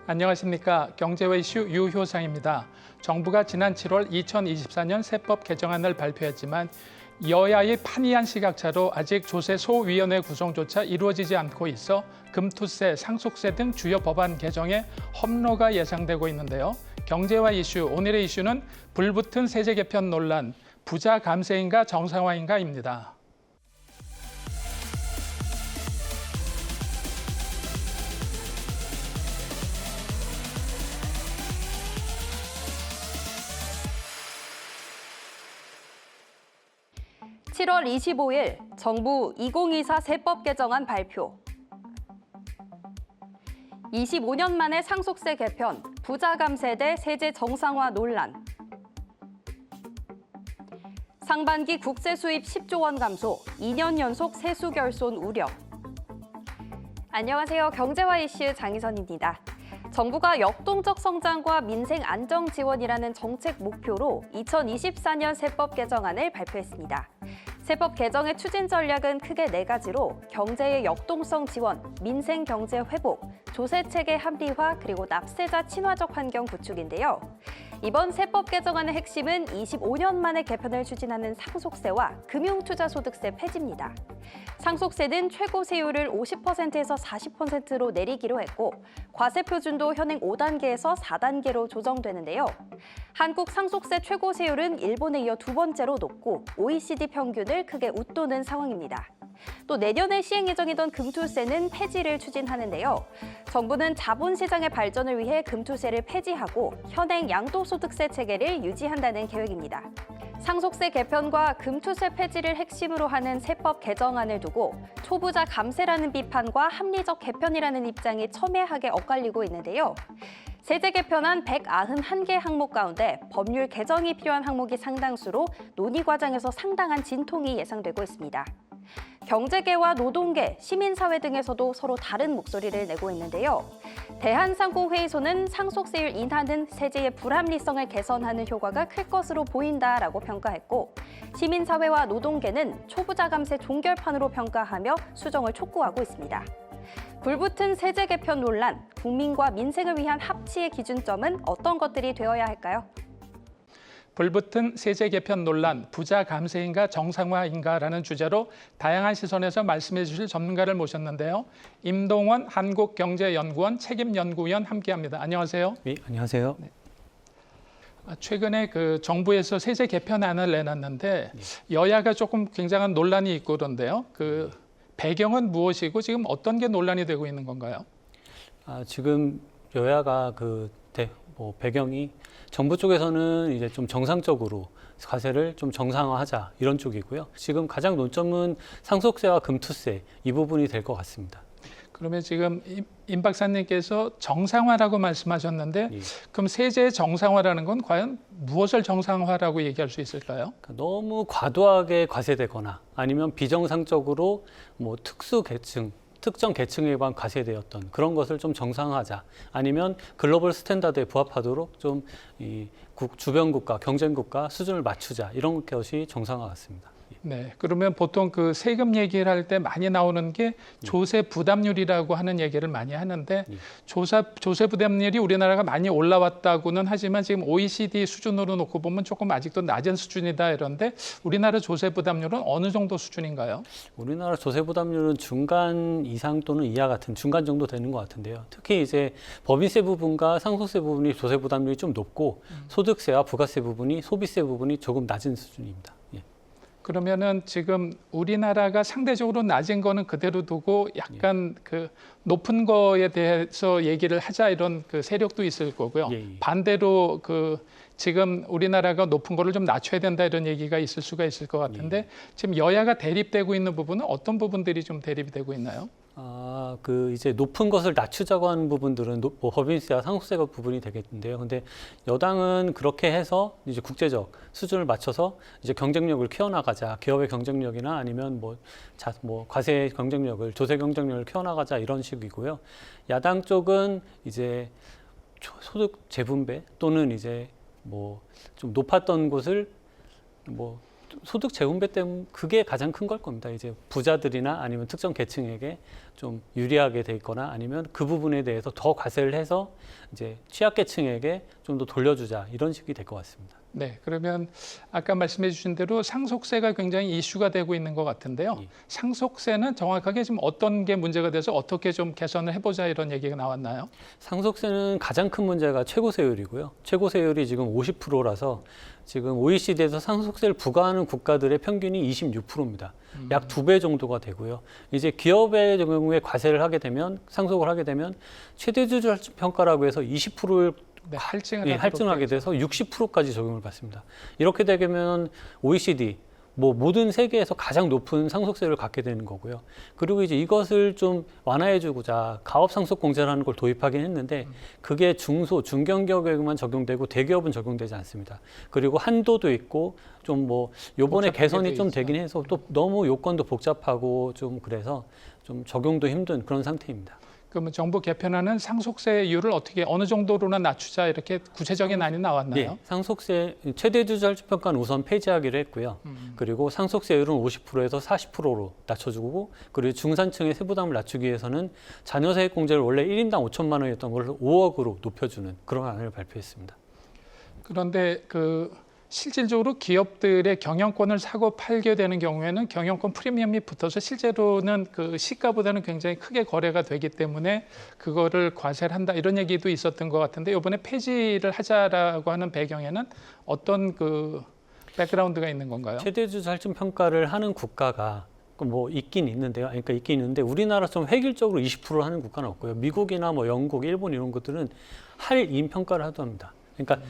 안녕하십니까. 경제와 이슈 유효상입니다. 정부가 지난 7월 2024년 세법 개정안을 발표했지만 여야의 판이한 시각차로 아직 조세 소위원회 구성조차 이루어지지 않고 있어 금투세, 상속세 등 주요 법안 개정에 험로가 예상되고 있는데요. 경제와 이슈, 오늘의 이슈는 불붙은 세제 개편 논란, 부자 감세인가 정상화인가입니다. (7월 25일) 정부 2024 세법 개정안 발표. 25년 만에 상속세 개편, 부자 감세 대 세제 정상화 논란. 상반기 국세 수입 10조 원 감소, 2년 연속 세수 결손 우려. 안녕하세요. 경제와 이슈 장희선입니다. 정부가 역동적 성장과 민생 안정 지원이라는 정책 목표로 2024년 세법 개정안을 발표했습니다. 세법 개정의 추진 전략은 크게 4가지로 경제의 역동성 지원, 민생 경제 회복, 조세 체계 합리화, 그리고 납세자 친화적 환경 구축인데요. 이번 세법 개정안의 핵심은 25년 만에 개편을 추진하는 상속세와 금융투자소득세 폐지입니다. 상속세는 최고 세율을 50%에서 40%로 내리기로 했고 과세 표준도 현행 5단계에서 4단계로 조정되는데요. 한국 상속세 최고 세율은 일본에 이어 2번째로 높고 OECD 평균을 크게 웃도는 상황입니다. 또 내년에 시행 예정이던 금투세는 폐지를 추진하는데요. 정부는 자본시장의 발전을 위해 금투세를 폐지하고 현행 양도소득세 체계를 유지한다는 계획입니다. 상속세 개편과 금투세 폐지를 핵심으로 하는 세법 개정안을 두고 초부자 감세라는 비판과 합리적 개편이라는 입장이 첨예하게 엇갈리고 있는데요. 세제 개편안 191개 항목 가운데 법률 개정이 필요한 항목이 상당수로 논의 과정에서 상당한 진통이 예상되고 있습니다. 경제계와 노동계, 시민사회 등에서도 서로 다른 목소리를 내고 있는데요. 대한상공회의소는 상속세율 인하는 세제의 불합리성을 개선하는 효과가 클 것으로 보인다라고 평가했고 시민사회와 노동계는 초부자 감세 종결판으로 평가하며 수정을 촉구하고 있습니다. 불붙은 세제 개편 논란, 국민과 민생을 위한 합치의 기준점은 어떤 것들이 되어야 할까요? 불붙은 세제 개편 논란, 부자 감세인가 정상화인가라는 주제로 다양한 시선에서 말씀해 주실 전문가를 모셨는데요. 임동원 한국경제연구원 책임연구위원 함께합니다. 안녕하세요. 네, 안녕하세요. 네. 최근에 정부에서 세제 개편안을 내놨는데 여야가 조금 굉장한 논란이 있고 그런데요. 배경은 무엇이고 지금 어떤 게 논란이 되고 있는 건가요? 지금 여야가 배경이 정부 쪽에서는 이제 좀 정상적으로 과세를 좀 정상화하자 이런 쪽이고요. 지금 가장 논점은 상속세와 금투세 이 부분이 될 것 같습니다. 그러면 지금 임 박사님께서 정상화라고 말씀하셨는데 그럼 세제 정상화라는 건 과연 무엇을 정상화라고 얘기할 수 있을까요? 그러니까 너무 과도하게 과세되거나 아니면 비정상적으로 특정 계층에 관한 과세되었던 그런 것을 좀 정상화하자 아니면 글로벌 스탠다드에 부합하도록 좀 주변 국가, 경쟁 국가 수준을 맞추자 이런 것이 정상화 같습니다. 네, 그러면 보통 세금 얘기를 할 때 많이 나오는 게 조세 부담률이라고 하는 얘기를 많이 하는데 조세 부담률이 우리나라가 많이 올라왔다고는 하지만 지금 OECD 수준으로 놓고 보면 조금 아직도 낮은 수준이다 이런데 우리나라 조세 부담률은 어느 정도 수준인가요? 우리나라 조세 부담률은 중간 이상 또는 이하 같은 중간 정도 되는 것 같은데요. 특히 이제 법인세 부분과 상속세 부분이 조세 부담률이 좀 높고 소득세와 부가세 부분이 소비세 부분이 조금 낮은 수준입니다. 그러면은 지금 우리나라가 상대적으로 낮은 거는 그대로 두고 약간 높은 거에 대해서 얘기를 하자 이런 세력도 있을 거고요. 반대로 지금 우리나라가 높은 거를 좀 낮춰야 된다 이런 얘기가 있을 수가 있을 것 같은데 지금 여야가 대립되고 있는 부분은 어떤 부분들이 좀 대립이 되고 있나요? 이제 높은 것을 낮추자고 하는 부분들은 법인세와 상속세 부분이 되겠는데요. 근데 여당은 그렇게 해서 이제 국제적 수준을 맞춰서 이제 경쟁력을 키워나가자, 기업의 경쟁력이나 아니면 과세 경쟁력을, 조세 경쟁력을 키워나가자 이런 식이고요. 야당 쪽은 이제 소득 재분배 또는 이제 좀 높았던 곳을 소득 재분배 때문에 그게 가장 큰 걸 겁니다. 이제 부자들이나 아니면 특정 계층에게 좀 유리하게 돼 있거나 아니면 그 부분에 대해서 더 과세를 해서 이제 취약계층에게 좀 더 돌려주자 이런 식이 될 것 같습니다. 네, 그러면 아까 말씀해 주신 대로 상속세가 굉장히 이슈가 되고 있는 것 같은데요. 예. 상속세는 정확하게 지금 어떤 게 문제가 돼서 어떻게 좀 개선을 해보자 이런 얘기가 나왔나요? 상속세는 가장 큰 문제가 최고세율이고요. 최고세율이 지금 50%라서 지금 OECD에서 상속세를 부과하는 국가들의 평균이 26%입니다. 약 2배 정도가 되고요. 이제 기업의 경우에 과세를 하게 되면 상속을 하게 되면 최대주주 평가라고 해서 20%를 네, 할증을 할증하게 돼서 60%까지 적용을 받습니다. 이렇게 되면 OECD 모든 세계에서 가장 높은 상속세를 갖게 되는 거고요. 그리고 이제 이것을 좀 완화해주고자 가업 상속 공제라는 걸 도입하긴 했는데 그게 중소, 중견기업에만 적용되고 대기업은 적용되지 않습니다. 그리고 한도도 있고 좀 요번에 개선이 좀 되긴 해서 또 너무 요건도 복잡하고 좀 그래서 좀 적용도 힘든 그런 상태입니다. 그러면 정부 개편안은 상속세율을 어떻게 어느 정도로나 낮추자 이렇게 구체적인 안이 나왔나요? 네, 상속세 최대주주 할증평가는 우선 폐지하기로 했고요. 그리고 상속세율은 50%에서 40%로 낮춰주고 그리고 중산층의 세부담을 낮추기 위해서는 자녀세액 공제를 원래 1인당 5천만 원이었던 걸 5억으로 높여주는 그런 안을 발표했습니다. 그런데 실질적으로 기업들의 경영권을 사고 팔게 되는 경우에는 경영권 프리미엄이 붙어서 실제로는 그 시가보다는 굉장히 크게 거래가 되기 때문에 그거를 과세를 한다 이런 얘기도 있었던 것 같은데 이번에 폐지를 하자라고 하는 배경에는 어떤 백그라운드가 있는 건가요? 최대주주 할증평가를 하는 국가가 있긴 있는데요. 그러니까 있긴 있는데 우리나라처럼 획일적으로 20%를 하는 국가는 없고요. 미국이나 영국, 일본 이런 것들은 할인 평가를 하도합니다. 그러니까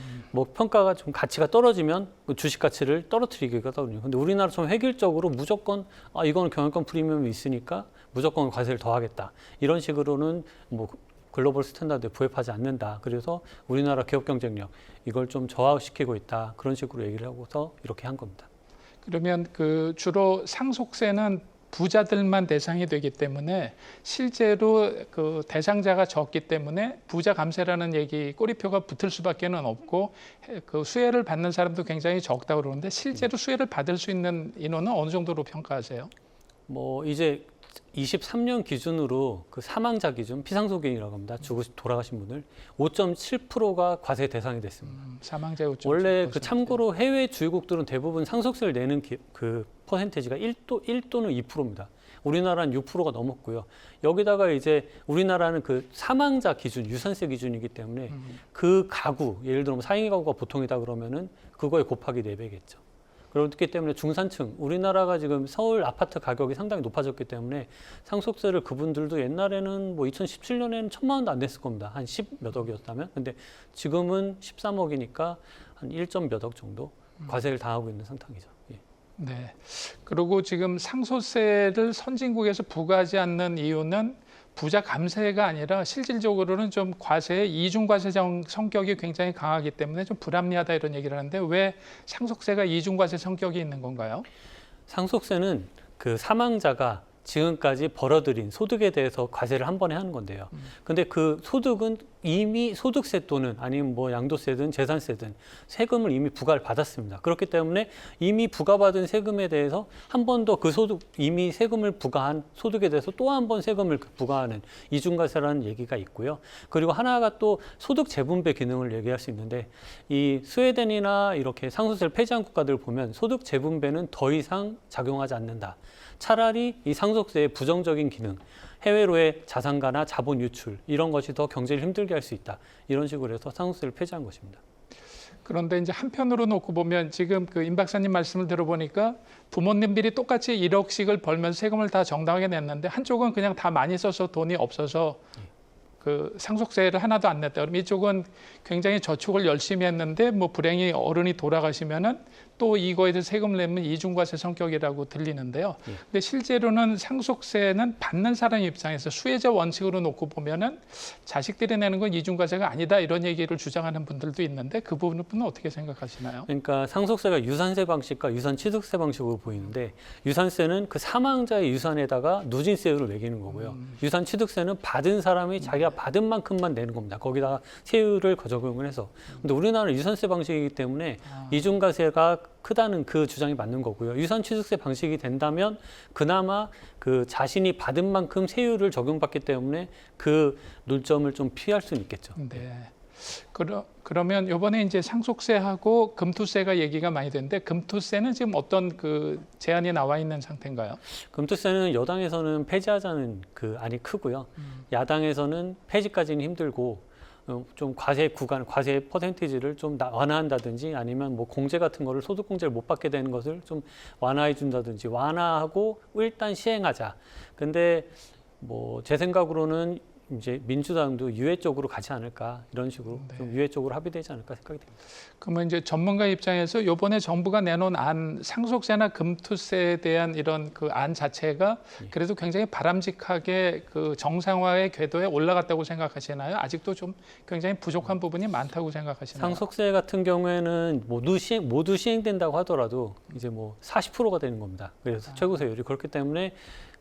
평가가 좀 가치가 떨어지면 주식 가치를 떨어뜨리기가 하거든요. 근데 우리나라처럼 획일적으로 무조건 이거는 경영권 프리미엄이 있으니까 무조건 과세를 더하겠다. 이런 식으로는 글로벌 스탠다드에 부합하지 않는다. 그래서 우리나라 기업 경쟁력 이걸 좀 저하시키고 있다. 그런 식으로 얘기를 하고서 이렇게 한 겁니다. 그러면 주로 상속세는 부자들만 대상이 되기 때문에 실제로 대상자가 적기 때문에 부자 감세라는 얘기 꼬리표가 붙을 수밖에는 없고 수혜를 받는 사람도 굉장히 적다고 그러는데 실제로 수혜를 받을 수 있는 인원은 어느 정도로 평가하세요? 이제 23년 기준으로 그 사망자 기준 피상속인이라고 합니다. 돌아가신 분들 5.7%가 과세 대상이 됐습니다. 사망자 5.7%. 원래 참고로 해외 주요국들은 대부분 상속세를 내는 그 퍼센테이지가 1 또는 2%입니다. 우리나라는 6%가 넘었고요. 여기다가 이제 우리나라는 그 사망자 기준, 유산세 기준이기 때문에 그 가구, 예를 들면 4인 가구가 보통이다 그러면은 그거에 곱하기 4배겠죠. 그렇기 때문에 중산층, 우리나라가 지금 서울 아파트 가격이 상당히 높아졌기 때문에 상속세를 그분들도 옛날에는 2017년에는 1,000만 원도 안 냈을 겁니다. 한 10 몇 억이었다면. 근데 지금은 13억이니까 한 1점 몇 억 정도 과세를 당하고 있는 상황이죠. 예. 네. 그리고 지금 상속세를 선진국에서 부과하지 않는 이유는 부자 감세가 아니라 실질적으로는 좀 과세의 이중과세 성격이 굉장히 강하기 때문에 좀 불합리하다 이런 얘기를 하는데 왜 상속세가 이중과세 성격이 있는 건가요? 상속세는 그 사망자가 지금까지 벌어들인 소득에 대해서 과세를 한 번에 하는 건데요. 근데 그 소득은 이미 소득세 또는 아니면 양도세든 재산세든 세금을 이미 부과를 받았습니다. 그렇기 때문에 이미 부과받은 세금에 대해서 한 번 더 그 이미 세금을 부과한 소득에 대해서 또 한 번 세금을 부과하는 이중과세라는 얘기가 있고요. 그리고 하나가 또 소득 재분배 기능을 얘기할 수 있는데 이 스웨덴이나 이렇게 상속세를 폐지한 국가들을 보면 소득 재분배는 더 이상 작용하지 않는다. 차라리 이 상속세의 부정적인 기능, 해외로의 자산가나 자본 유출 이런 것이 더 경제를 힘들게 할 수 있다. 이런 식으로 해서 상속세를 폐지한 것입니다. 그런데 이제 한편으로 놓고 보면 지금 임 박사님 말씀을 들어보니까 부모님들이 똑같이 1억씩을 벌면서 세금을 다 정당하게 냈는데 한쪽은 그냥 다 많이 써서 돈이 없어서 상속세를 하나도 안 냈다. 그럼 이쪽은 굉장히 저축을 열심히 했는데 불행히 어른이 돌아가시면은 또 이거에 대해서 세금을 내면 이중과세 성격이라고 들리는데요. 근데 실제로는 상속세는 받는 사람 입장에서 수혜자 원칙으로 놓고 보면은 자식들이 내는 건 이중과세가 아니다 이런 얘기를 주장하는 분들도 있는데 그 부분은 어떻게 생각하시나요? 그러니까 상속세가 유산세 방식과 유산취득세 방식으로 보이는데 유산세는 그 사망자의 유산에다가 누진세율을 매기는 거고요. 유산취득세는 받은 사람이 자기가 받은 만큼만 내는 겁니다. 거기다가 세율을 적용을 해서. 근데 우리나라는 유산세 방식이기 때문에 이중과세가 크다는 그 주장이 맞는 거고요. 유산취득세 방식이 된다면 그나마 그 자신이 받은 만큼 세율을 적용받기 때문에 그 논점을 좀 피할 수는 있겠죠. 네. 그러면 이번에 이제 상속세하고 금투세가 얘기가 많이 되는데 금투세는 지금 어떤 그 제안이 나와 있는 상태인가요? 금투세는 여당에서는 폐지하자는 그 안이 크고요. 야당에서는 폐지까지는 힘들고 좀 과세 구간, 과세 퍼센티지를 좀 완화한다든지 아니면 뭐 공제 같은 거를 소득공제를 못 받게 되는 것을 좀 완화해 준다든지 완화하고 일단 시행하자. 근데 뭐 제 생각으로는 이제 민주당도 유예 쪽으로 가지 않을까 이런 식으로 좀 유예 쪽으로 합의되지 않을까 생각이 됩니다. 그러면 이제 전문가 입장에서 이번에 정부가 내놓은 안 상속세나 금투세에 대한 이런 그 안 자체가 그래도 굉장히 바람직하게 그 정상화의 궤도에 올라갔다고 생각하시나요? 아직도 좀 굉장히 부족한 부분이 많다고 생각하시나요? 상속세 같은 경우에는 모두 시행된다고 하더라도 이제 뭐 40%가 되는 겁니다. 그래서 최고세율이 그렇기 때문에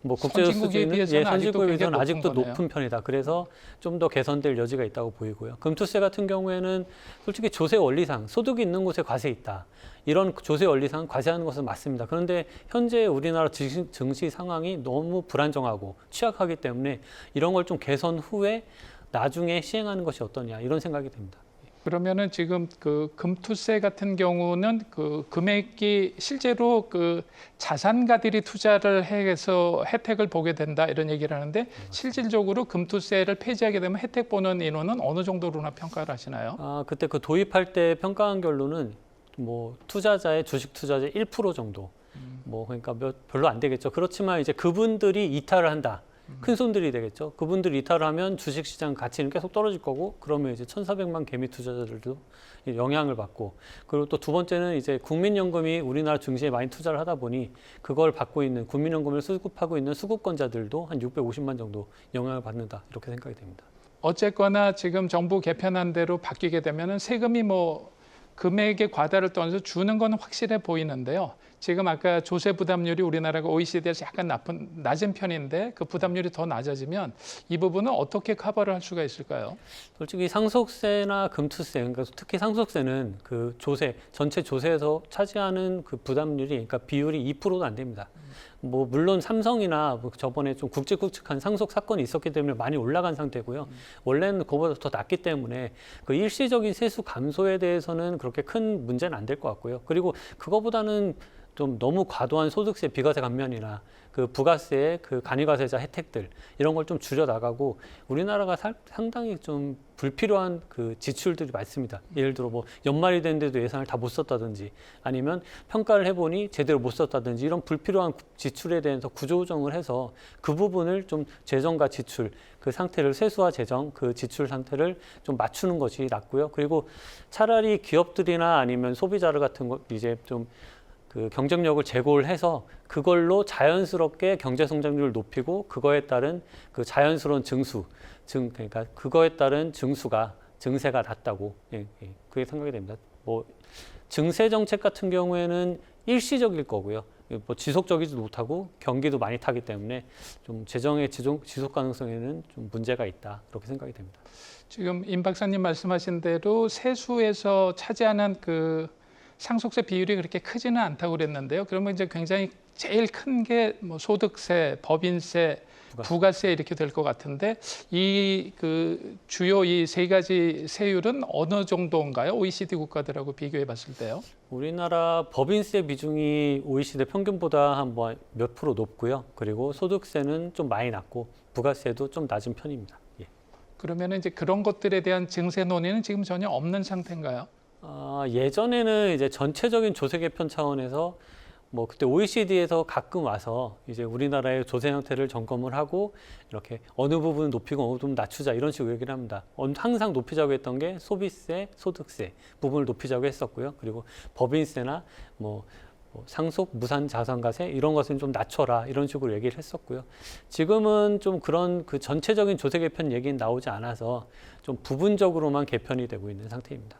뭐 국제적 선진국에 수준은 비해서는 선진국에 비해서는 아직도 아직도 거네요. 높은 편이다. 그래서 좀 더 개선될 여지가 있다고 보이고요. 금투세 같은 경우에는 솔직히 조세 원리상 소득이 있는 곳에 과세 있다. 이런 조세 원리상 과세하는 것은 맞습니다. 그런데 현재 우리나라 증시 상황이 너무 불안정하고 취약하기 때문에 이런 걸 좀 개선 후에 나중에 시행하는 것이 어떠냐 이런 생각이 듭니다. 그러면은 지금 그 금투세 같은 경우는 그 금액이 실제로 그 자산가들이 투자를 해서 혜택을 보게 된다 이런 얘기를 하는데 실질적으로 금투세를 폐지하게 되면 혜택 보는 인원은 어느 정도로나 평가를 하시나요? 그때 그 도입할 때 평가한 결로는 뭐 투자자의 주식 투자자의 1% 정도. 뭐 그러니까 별로 안 되겠죠. 그렇지만 이제 그분들이 이탈을 한다. 큰 손들이 되겠죠. 그분들이 이탈을 하면 주식시장 가치는 계속 떨어질 거고 그러면 이제 1,400만 개미 투자자들도 영향을 받고 그리고 또 두 번째는 이제 국민연금이 우리나라 증시에 많이 투자를 하다 보니 그걸 받고 있는 국민연금을 수급하고 있는 수급권자들도 한 650만 정도 영향을 받는다 이렇게 생각이 됩니다. 어쨌거나 지금 정부 개편한 대로 바뀌게 되면은 세금이 뭐 금액의 과다를 떠나서 주는 건 확실해 보이는데요. 지금 아까 조세 부담률이 우리나라가 OECD에서 약간 낮은 편인데 그 부담률이 더 낮아지면 이 부분은 어떻게 커버를 할 수가 있을까요? 솔직히 상속세나 금투세, 그러니까 특히 상속세는 그 조세, 전체 조세에서 차지하는 그 부담률이, 그러니까 비율이 2%도 안 됩니다. 뭐 물론 삼성이나 뭐 저번에 좀 굵직굵직한 상속 사건이 있었기 때문에 많이 올라간 상태고요. 원래는 그거보다 더 낮기 때문에 그 일시적인 세수 감소에 대해서는 그렇게 큰 문제는 안 될 것 같고요. 그리고 그거보다는 좀 너무 과도한 소득세 비과세 감면이나 그 부가세의 그 간이과세자 혜택들 이런 걸 좀 줄여 나가고 우리나라가 상당히 좀 불필요한 그 지출들이 많습니다. 예를 들어 뭐 연말이 됐는데도 예산을 다 못 썼다든지 아니면 평가를 해보니 제대로 못 썼다든지 이런 불필요한 지출에 대해서 구조조정을 해서 그 부분을 좀 재정과 지출 그 상태를 세수와 재정 그 지출 상태를 좀 맞추는 것이 낫고요. 그리고 차라리 기업들이나 아니면 소비자들 같은 거 이제 좀 그 경쟁력을 제고를 해서 그걸로 자연스럽게 경제 성장률을 높이고 그거에 따른 그 자연스러운 그러니까 그거에 따른 증세가 낮다고 그게 생각이 됩니다. 뭐 증세 정책 같은 경우에는 일시적일 거고요. 뭐 지속적이지 못하고 경기도 많이 타기 때문에 좀 재정의 지속 가능성에는 좀 문제가 있다 이렇게 생각이 됩니다. 지금 임 박사님 말씀하신 대로 세수에서 차지하는 그 상속세 비율이 그렇게 크지는 않다고 그랬는데요. 그러면 이제 굉장히 제일 큰 게 뭐 소득세, 법인세, 부가세 이렇게 될 것 같은데 이 그 주요 이 세 가지 세율은 어느 정도인가요? OECD 국가들하고 비교해 봤을 때요. 우리나라 법인세 비중이 OECD 평균보다 한 뭐 몇 프로 높고요. 그리고 소득세는 좀 많이 낮고 부가세도 좀 낮은 편입니다. 예. 그러면 이제 그런 것들에 대한 증세 논의는 지금 전혀 없는 상태인가요? 예전에는 이제 전체적인 조세 개편 차원에서 뭐 그때 OECD에서 가끔 와서 이제 우리나라의 조세 형태를 점검을 하고 이렇게 어느 부분 높이고 어느 부분 낮추자 이런 식으로 얘기를 합니다. 항상 높이자고 했던 게 소비세, 소득세 부분을 높이자고 했었고요. 그리고 법인세나 뭐 상속, 무산 자산가세 이런 것은 좀 낮춰라 이런 식으로 얘기를 했었고요. 지금은 좀 그런 그 전체적인 조세 개편 얘기는 나오지 않아서 좀 부분적으로만 개편이 되고 있는 상태입니다.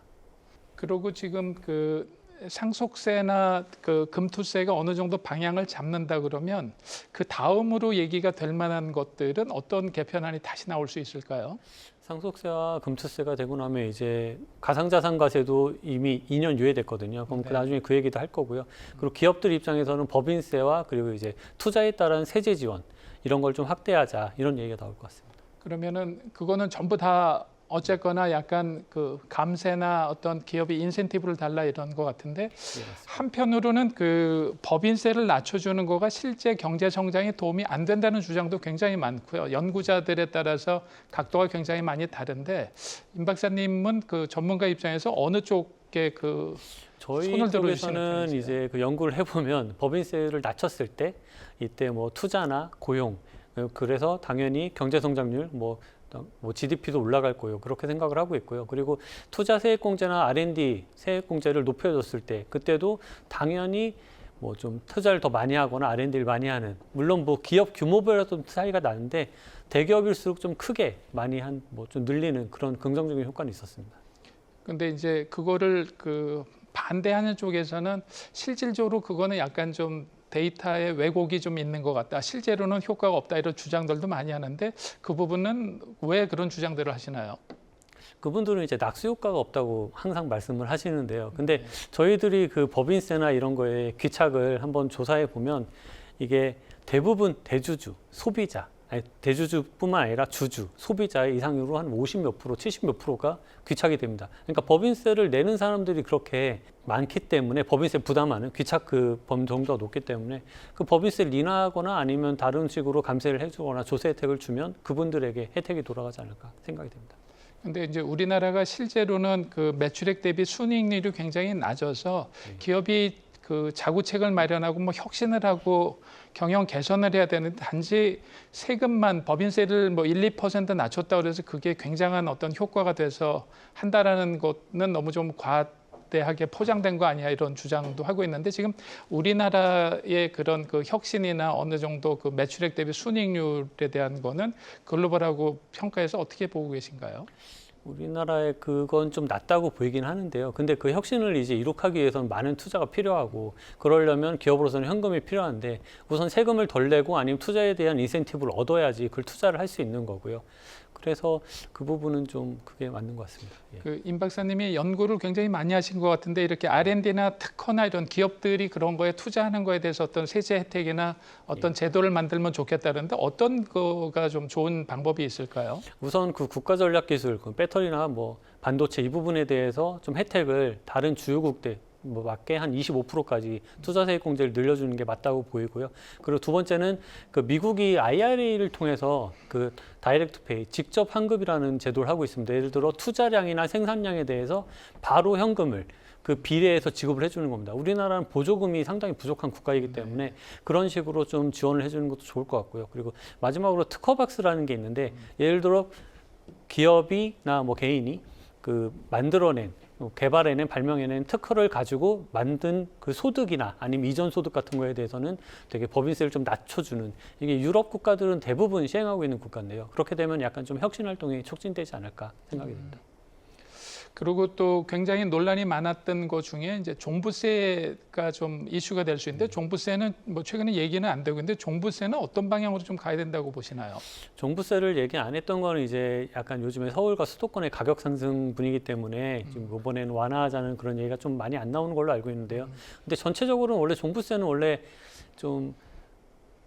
그리고 지금 그 상속세나 그 금투세가 어느 정도 방향을 잡는다 그러면 그 다음으로 얘기가 될 만한 것들은 어떤 개편안이 다시 나올 수 있을까요? 상속세와 금투세가 되고 나면 이제 가상자산과세도 이미 2년 유예됐거든요. 그럼 네. 그 나중에 그 얘기도 할 거고요. 그리고 기업들 입장에서는 법인세와 그리고 이제 투자에 따른 세제 지원 이런 걸 좀 확대하자 이런 얘기가 나올 것 같습니다. 그러면은 그거는 전부 다 어쨌거나 약간 그 감세나 어떤 기업이 인센티브를 달라 이런 것 같은데 예, 맞습니다. 한편으로는 그 법인세를 낮춰주는 거가 실제 경제 성장에 도움이 안 된다는 주장도 굉장히 많고요. 연구자들에 따라서 각도가 굉장히 많이 다른데 임 박사님은 그 전문가 입장에서 어느 쪽에 그 저희 손을 들어주시는 쪽에서는 편이세요? 이제 그 연구를 해보면 법인세를 낮췄을 때 이때 뭐 투자나 고용 그래서 당연히 경제 성장률 뭐 GDP도 올라갈 거예요. 그렇게 생각을 하고 있고요. 그리고 투자 세액공제나 R&D 세액공제를 높여줬을 때 그때도 당연히 뭐 좀 투자를 더 많이 하거나 R&D를 많이 하는 물론 뭐 기업 규모별로 좀 차이가 나는데 대기업일수록 좀 크게 많이 한 뭐 좀 늘리는 그런 긍정적인 효과는 있었습니다. 근데 이제 그거를 그 반대하는 쪽에서는 실질적으로 그거는 약간 좀 데이터에 왜곡이 좀 있는 것 같다. 실제로는 효과가 없다. 이런 주장들도 많이 하는데 그 부분은 왜 그런 주장들을 하시나요? 그분들은 이제 낙수 효과가 없다고 항상 말씀을 하시는데요. 근데 저희들이 그 법인세나 이런 거에 귀착을 한번 조사해 보면 이게 대부분 대주주, 소비자, 아니, 대주주뿐만 아니라 주주, 소비자의 이상으로 한 50 몇 프로, 70 몇 프로가 귀착이 됩니다. 그러니까 법인세를 내는 사람들이 그렇게 많기 때문에 법인세 부담하는 귀착 그 범 정도가 높기 때문에 그 법인세를 인하하거나 아니면 다른 식으로 감세를 해주거나 조세 혜택을 주면 그분들에게 혜택이 돌아가지 않을까 생각이 됩니다. 근데 이제 우리나라가 실제로는 그 매출액 대비 순이익률이 굉장히 낮아서 기업이 그 자구책을 마련하고 뭐 혁신을 하고 경영 개선을 해야 되는데 단지 세금만 법인세를 뭐 1, 2% 낮췄다 그래서 그게 굉장한 어떤 효과가 돼서 한다라는 것은 너무 좀 과대하게 포장된 거 아니야 이런 주장도 하고 있는데 지금 우리나라의 그런 그 혁신이나 어느 정도 그 매출액 대비 순이익률에 대한 거는 글로벌하고 평가해서 어떻게 보고 계신가요? 우리나라에 그건 좀 낮다고 보이긴 하는데요. 근데 그 혁신을 이제 이룩하기 위해서는 많은 투자가 필요하고 그러려면 기업으로서는 현금이 필요한데 우선 세금을 덜 내고 아니면 투자에 대한 인센티브를 얻어야지 그걸 투자를 할 수 있는 거고요. 그래서 그 부분은 좀 그게 맞는 것 같습니다. 예. 그 임 박사님이 연구를 굉장히 많이 하신 것 같은데 이렇게 R&D나 특허나 이런 기업들이 그런 거에 투자하는 거에 대해서 어떤 세제 혜택이나 어떤 제도를 만들면 좋겠다는데 어떤 거가 좀 좋은 방법이 있을까요? 우선 그 국가 전략 기술, 그 배터리나 뭐 반도체 이 부분에 대해서 좀 혜택을 다른 주요국들 뭐 맞게 한 25%까지 투자세액 공제를 늘려주는 게 맞다고 보이고요. 그리고 두 번째는 그 미국이 IRA를 통해서 그 다이렉트 페이, 직접 환급이라는 제도를 하고 있습니다. 예를 들어 투자량이나 생산량에 대해서 바로 현금을 그 비례해서 지급을 해주는 겁니다. 우리나라는 보조금이 상당히 부족한 국가이기 때문에 그런 식으로 좀 지원을 해주는 것도 좋을 것 같고요. 그리고 마지막으로 특허박스라는 게 있는데 예를 들어 기업이나 뭐 개인이 그 만들어낸 개발해낸 발명해낸 특허를 가지고 만든 그 소득이나 아니면 이전 소득 같은 거에 대해서는 되게 법인세를 좀 낮춰주는 이게 유럽 국가들은 대부분 시행하고 있는 국가인데요. 그렇게 되면 약간 좀 혁신 활동이 촉진되지 않을까 생각이 듭니다. 그리고 또 굉장히 논란이 많았던 것 중에 이제 종부세가 좀 이슈가 될 수 있는데 종부세는 뭐 최근에 얘기는 안 되고 있는데 종부세는 어떤 방향으로 좀 가야 된다고 보시나요? 종부세를 얘기 안 했던 거는 이제 약간 요즘에 서울과 수도권의 가격 상승 분위기 때문에 지금 이번에는 완화하자는 그런 얘기가 좀 많이 안 나오는 걸로 알고 있는데요. 근데 전체적으로는 원래 종부세는 원래 좀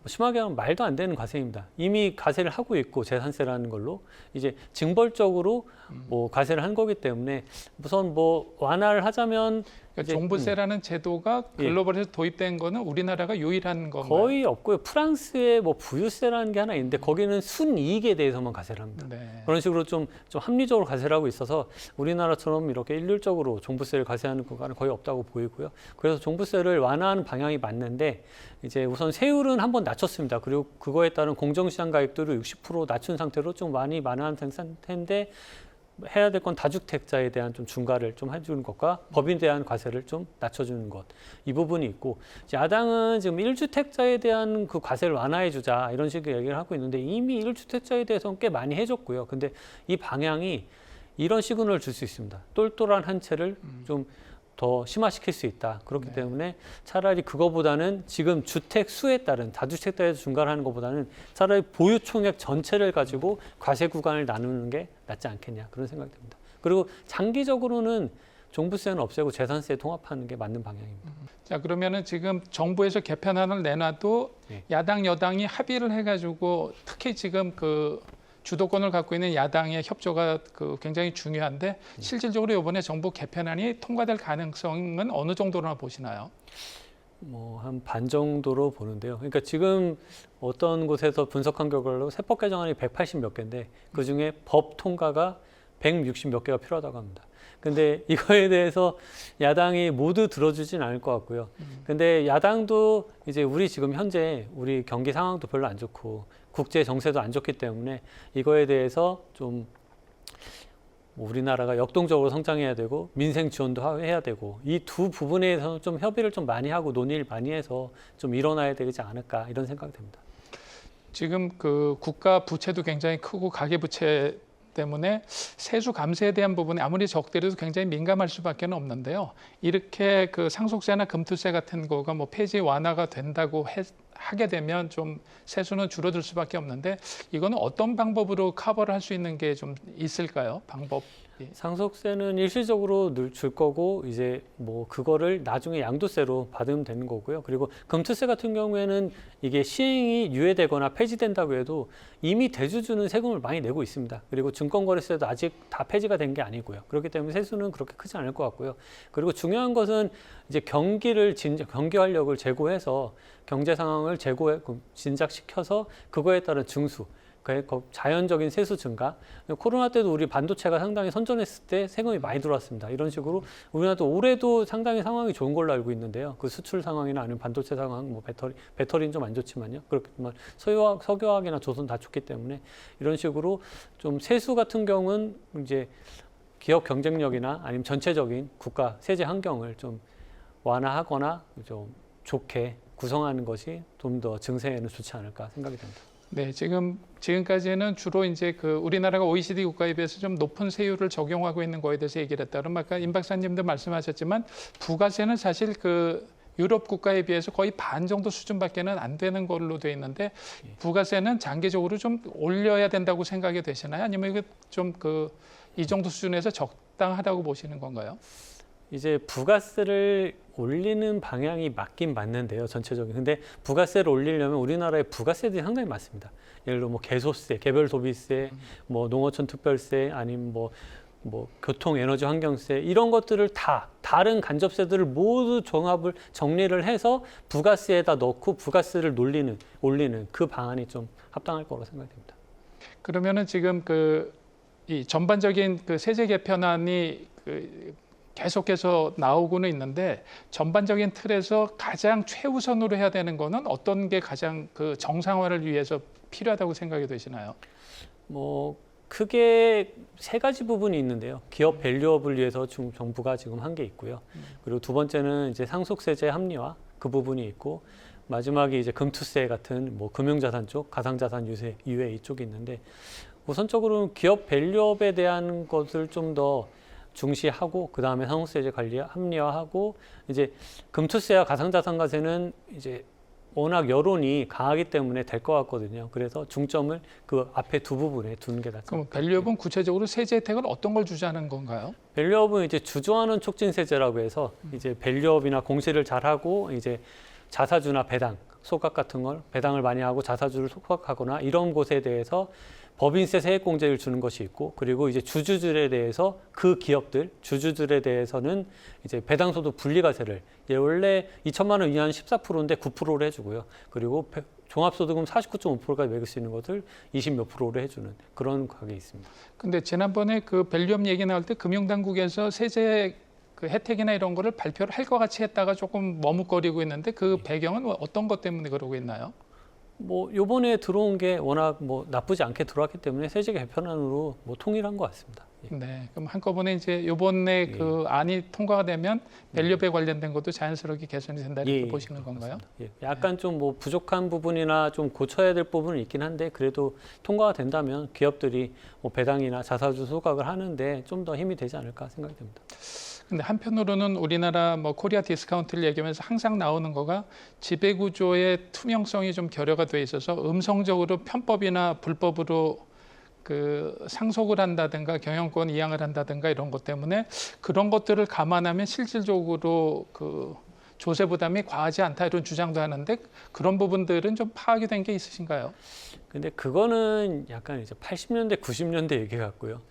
심하게 하면 말도 안 되는 과세입니다. 이미 과세를 하고 있고 재산세라는 걸로 이제 징벌적으로 뭐 과세를 한 거기 때문에 우선 뭐 완화를 하자면 그러니까 종부세라는 제도가 글로벌에서 도입된 거는 우리나라가 유일한 건가요? 거의 없고요. 프랑스에 뭐 부유세라는 게 하나 있는데 거기는 순이익에 대해서만 과세를 합니다. 네. 그런 식으로 좀 합리적으로 과세를 하고 있어서 우리나라처럼 이렇게 일률적으로 종부세를 과세하는 국가는 거의 없다고 보이고요. 그래서 종부세를 완화하는 방향이 맞는데 이제 우선 세율은 한번 낮췄습니다. 그리고 그거에 따른 공정시장 가액들을 60% 낮춘 상태로 좀 많이 완화한 상태인데 해야 될 건 다주택자에 대한 좀 중과를 좀 해주는 것과 법인에 대한 과세를 좀 낮춰주는 것 이 부분이 있고 야당은 지금 1주택자에 대한 그 과세를 완화해주자 이런 식의 얘기를 하고 있는데 이미 1주택자에 대해서는 꽤 많이 해줬고요. 근데 이 방향이 이런 시그널을 줄 수 있습니다. 똘똘한 한 채를 좀 더 심화시킬 수 있다. 그렇기 네. 때문에 차라리 그거보다는 지금 주택 수에 따른 다주택자에서 중과하는 것보다는 차라리 보유 총액 전체를 가지고 과세 구간을 나누는 게 낫지 않겠냐 그런 생각이 듭니다. 그리고 장기적으로는 종부세는 없애고 재산세에 통합하는 게 맞는 방향입니다. 자, 그러면은 지금 정부에서 개편안을 내놔도 네. 야당 여당이 합의를 해가지고 특히 지금 그 주도권을 갖고 있는 야당의 협조가 그 굉장히 중요한데 실질적으로 이번에 정부 개편안이 통과될 가능성은 어느 정도나 보시나요? 뭐 한 반 정도로 보는데요. 그러니까 지금 어떤 곳에서 분석한 결과로 세법 개정안이 180 몇 개인데 그 중에 법 통과가 160 몇 개가 필요하다고 합니다. 근데 이거에 대해서 야당이 모두 들어주진 않을 것 같고요. 근데 야당도 이제 우리 지금 현재 우리 경기 상황도 별로 안 좋고 국제 정세도 안 좋기 때문에 이거에 대해서 좀 우리나라가 역동적으로 성장해야 되고 민생 지원도 해야 되고 이 두 부분에 대해서는 좀 협의를 좀 많이 하고 논의를 많이 해서 좀 일어나야 되지 않을까 이런 생각이 듭니다. 지금 그 국가 부채도 굉장히 크고 가계 부채 때문에 세수 감세에 대한 부분에 아무리 적더라도 굉장히 민감할 수밖에 없는데요. 이렇게 그 상속세나 금투세 같은 거가 뭐 폐지 완화가 된다고 하게 되면 좀 세수는 줄어들 수밖에 없는데 이거는 어떤 방법으로 커버를 할 수 있는 게 좀 있을까요? 방법. 상속세는 일시적으로 줄 거고 이제 뭐 그거를 나중에 양도세로 받으면 되는 거고요. 그리고 금투세 같은 경우에는 이게 시행이 유예되거나 폐지된다고 해도 이미 대주주는 세금을 많이 내고 있습니다. 그리고 증권거래세도 아직 다 폐지가 된 게 아니고요. 그렇기 때문에 세수는 그렇게 크지 않을 것 같고요. 그리고 중요한 것은 이제 경기 활력을 제고해서 경제 상황을 진작시켜서 그거에 따른 증수 자연적인 세수 증가. 코로나 때도 우리 반도체가 상당히 선전했을 때 세금이 많이 들어왔습니다. 이런 식으로 우리나라도 올해도 상당히 상황이 좋은 걸로 알고 있는데요. 그 수출 상황이나 아니면 반도체 상황, 뭐 배터리는 좀 안 좋지만요. 그렇지만 석유화학이나 조선 다 좋기 때문에 이런 식으로 좀 세수 같은 경우는 이제 기업 경쟁력이나 아니면 전체적인 국가 세제 환경을 좀 완화하거나 좀 좋게 구성하는 것이 좀 더 증세에는 좋지 않을까 생각이 됩니다. 네, 지금까지는 주로 이제 그 우리나라가 OECD 국가에 비해서 좀 높은 세율을 적용하고 있는 거에 대해서 얘기를 했다. 그럼 아까 임 박사님도 말씀하셨지만 부가세는 사실 그 유럽 국가에 비해서 거의 반 정도 수준밖에는 안 되는 걸로 돼 있는데 부가세는 장기적으로 좀 올려야 된다고 생각이 되시나요? 아니면 이거 좀 그 이 정도 수준에서 적당하다고 보시는 건가요? 이제 부가세를 올리는 방향이 맞긴 맞는데요, 전체적인. 근데 부가세를 올리려면 우리나라의 부가세들이 상당히 많습니다. 예를 들어 뭐 개소세, 개별 소비세, 뭐 농어촌 특별세, 아니면 뭐 교통, 에너지, 환경세 이런 것들을 다 다른 간접세들을 모두 정리를 해서 부가세에다 넣고 부가세를 올리는 그 방안이 좀 합당할 거라고 생각됩니다. 그러면은 지금 이 전반적인 그 세제 개편안이 계속해서 나오고는 있는데 전반적인 틀에서 가장 최우선으로 해야 되는 거는 어떤 게 가장 그 정상화를 위해서 필요하다고 생각이 되시나요? 뭐 크게 세 가지 부분이 있는데요. 기업 밸류업을 위해서 정부가 지금 한 게 있고요. 그리고 두 번째는 이제 상속세제 합리화 그 부분이 있고 마지막에 이제 금투세 같은 뭐 금융자산 쪽, 가상자산 유예 이쪽이 있는데 우선적으로는 기업 밸류업에 대한 것을 좀 더 중시하고 그 다음에 상속세제 관리 합리화하고 이제 금투세와 가상자산가세는 이제 워낙 여론이 강하기 때문에 될 것 같거든요. 그래서 중점을 그 앞에 두 부분에 두는 게 낫죠. 그럼 밸류업은 구체적으로 세제 혜택을 어떤 걸 주자는 건가요? 밸류업은 이제 주저하는 촉진세제라고 해서 이제 밸류업이나 공시를 잘하고 이제 자사주나 배당, 소각 같은 걸 배당을 많이 하고 자사주를 소각하거나 이런 곳에 대해서 법인세 세액공제를 주는 것이 있고 그리고 이제 주주들에 대해서 그 기업들, 주주들에 대해서는 이제 배당소득 분리과세를 원래 2천만 원 이하는 14%인데 9%로 해주고요. 그리고 종합소득은 49.5%까지 매길 수 있는 것을 20 몇 %로 해주는 그런 가격이 있습니다. 근데 지난번에 그 밸류업 얘기 나올 때 금융당국에서 세제 그 혜택이나 이런 거를 발표를 할 것 같이 했다가 조금 머뭇거리고 있는데 그 배경은 어떤 것 때문에 그러고 있나요? 뭐 요번에 들어온 게 워낙 뭐 나쁘지 않게 들어왔기 때문에 세제 개편안으로 뭐 통일한 것 같습니다. 예. 네, 그럼 한꺼번에 이제 요번에 그 안이 통과가 되면 밸류업에 관련된 것도 자연스럽게 개선이 된다 이렇게 보시는 건가요? 예. 약간 좀 뭐 부족한 부분이나 좀 고쳐야 될 부분은 있긴 한데 그래도 통과가 된다면 기업들이 뭐 배당이나 자사주 소각을 하는데 좀 더 힘이 되지 않을까 생각이 됩니다. 근데 한편으로는 우리나라 뭐 코리아 디스카운트를 얘기하면서 항상 나오는 거가 지배구조의 투명성이 좀 결여가 돼 있어서 음성적으로 편법이나 불법으로 그 상속을 한다든가 경영권 이양을 한다든가 이런 것 때문에 그런 것들을 감안하면 실질적으로 그 조세 부담이 과하지 않다 이런 주장도 하는데 그런 부분들은 좀 파악이 된 게 있으신가요? 근데 그거는 약간 이제 80년대, 90년대 얘기 같고요.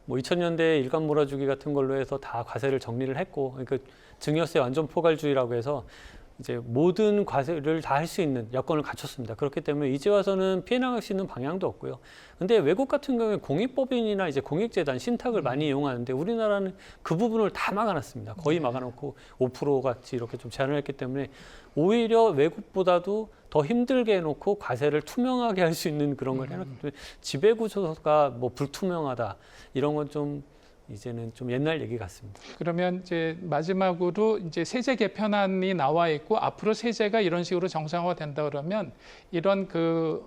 뭐 2000년대 일감 몰아주기 같은 걸로 해서 다 과세를 정리를 했고, 그러니까 증여세 완전 포괄주의라고 해서 이제 모든 과세를 다 할 수 있는 여건을 갖췄습니다. 그렇기 때문에 이제 와서는 피해 나갈 수 있는 방향도 없고요. 근데 외국 같은 경우에 공익법인이나 이제 공익재단 신탁을 많이 이용하는데 우리나라는 그 부분을 다 막아놨습니다. 거의 막아놓고 5% 같이 이렇게 좀 제한을 했기 때문에 오히려 외국보다도 더 힘들게 해놓고 과세를 투명하게 할 수 있는 그런 걸 해놨기 때문에 지배구조가 뭐 불투명하다 이런 건 좀 이제는 좀 옛날 얘기 같습니다. 그러면 이제 마지막으로 이제 세제 개편안이 나와 있고 앞으로 세제가 이런 식으로 정상화된다 그러면 이런 그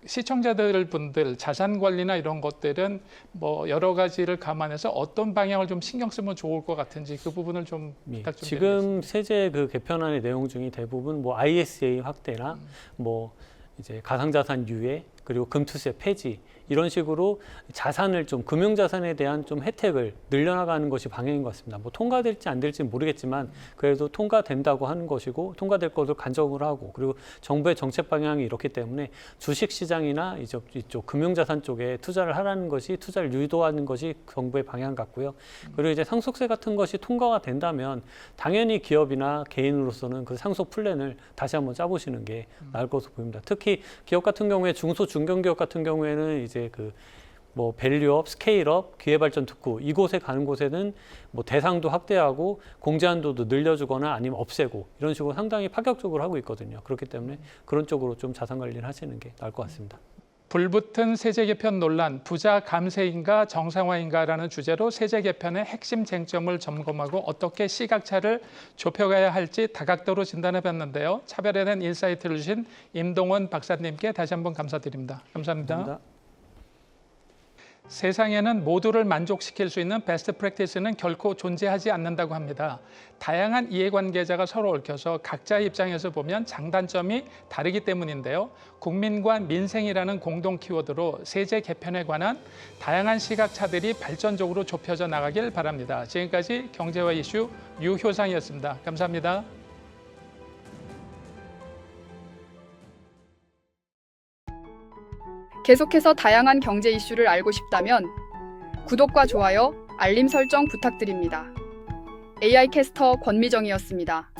시청자들 분들 자산 관리나 이런 것들은 뭐 여러 가지를 감안해서 어떤 방향을 좀 신경 쓰면 좋을 것 같은지 그 부분을 좀 부탁 좀 드리겠습니다. 지금 세제 그 개편안의 내용 중에 대부분 뭐 ISA 확대나 뭐 이제 가상자산 유예 그리고 금투세 폐지 이런 식으로 자산을 좀 금융자산에 대한 좀 혜택을 늘려나가는 것이 방향인 것 같습니다. 뭐 통과될지 안 될지는 모르겠지만 그래도 통과된다고 하는 것이고 통과될 것을 간접을 하고 그리고 정부의 정책 방향이 이렇기 때문에 주식시장이나 이쪽 금융자산 쪽에 투자를 하라는 것이 투자를 유도하는 것이 정부의 방향 같고요. 그리고 이제 상속세 같은 것이 통과가 된다면 당연히 기업이나 개인으로서는 그 상속 플랜을 다시 한번 짜보시는 게 나을 것으로 보입니다. 특히 기업 같은 경우에 중소 중견기업 같은 경우에는 이제 그 뭐 밸류업, 스케일업, 기회발전 특구 이곳에 가는 곳에는 뭐 대상도 확대하고 공제한도도 늘려주거나 아니면 없애고 이런 식으로 상당히 파격적으로 하고 있거든요. 그렇기 때문에 그런 쪽으로 좀 자산 관리를 하시는 게 나을 것 같습니다. 불붙은 세제 개편 논란, 부자 감세인가 정상화인가라는 주제로 세제 개편의 핵심 쟁점을 점검하고 어떻게 시각차를 좁혀가야 할지 다각도로 진단해봤는데요. 차별화된 인사이트를 주신 임동원 박사님께 다시 한번 감사드립니다. 감사합니다. 세상에는 모두를 만족시킬 수 있는 베스트 프랙티스는 결코 존재하지 않는다고 합니다. 다양한 이해관계자가 서로 얽혀서 각자의 입장에서 보면 장단점이 다르기 때문인데요. 국민과 민생이라는 공동 키워드로 세제 개편에 관한 다양한 시각차들이 발전적으로 좁혀져 나가길 바랍니다. 지금까지 경제와 이슈 유효상이었습니다. 감사합니다. 계속해서 다양한 경제 이슈를 알고 싶다면 구독과 좋아요, 알림 설정 부탁드립니다. AI 캐스터 권미정이었습니다.